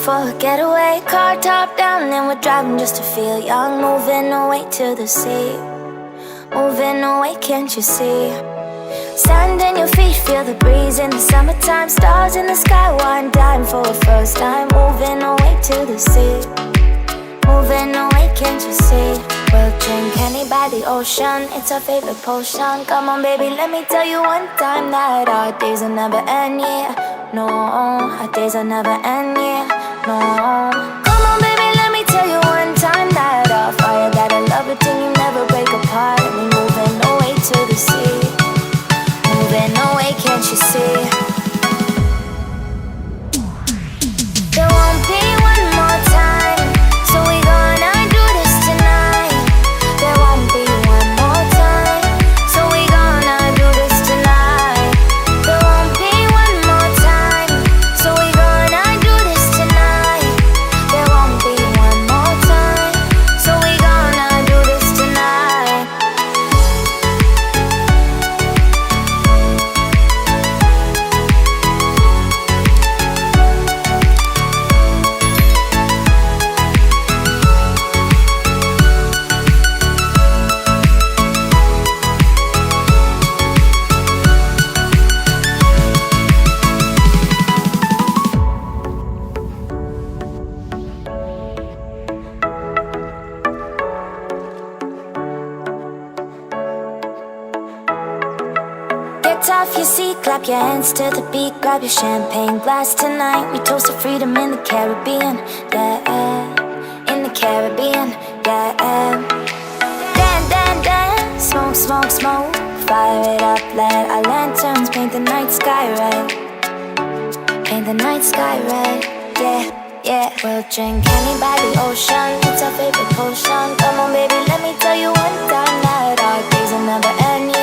for a getaway. Car top down and we're driving just to feel young. Moving away to the sea, moving away, can't you see? Sand in your feet, feel the breeze in the summertime. Stars in the sky, one dime for a first time. Moving away to the sea, moving away, can't you see? We'll drink honey by the ocean, it's our favorite potion. Come on baby, let me tell you one time that our days will never end, yeah. No, our days will never end, yeah. No. Come on baby, let me tell you one time that our fire got a love it till you never break apart. And we moving away to the sea, moving away, can't you see? There won't be one more time, so we gonna do this tonight. There won't be one more time, so we gonna do this tonight. There won't be one more time, so we gonna do this tonight. There won't be one more time, so we gonna do this tonight. Get off your seat, clap your hands to the beat. Grab your champagne glass tonight. We toast to freedom in the Caribbean, yeah. In the Caribbean, yeah. Dance, dance, dance, smoke, smoke, smoke. Fire it up, let our lanterns paint the night sky red. Paint the night sky red, yeah, yeah. We'll drink honey by the ocean, it's our favorite potion. Come on baby, let me tell you one time that our days will never end,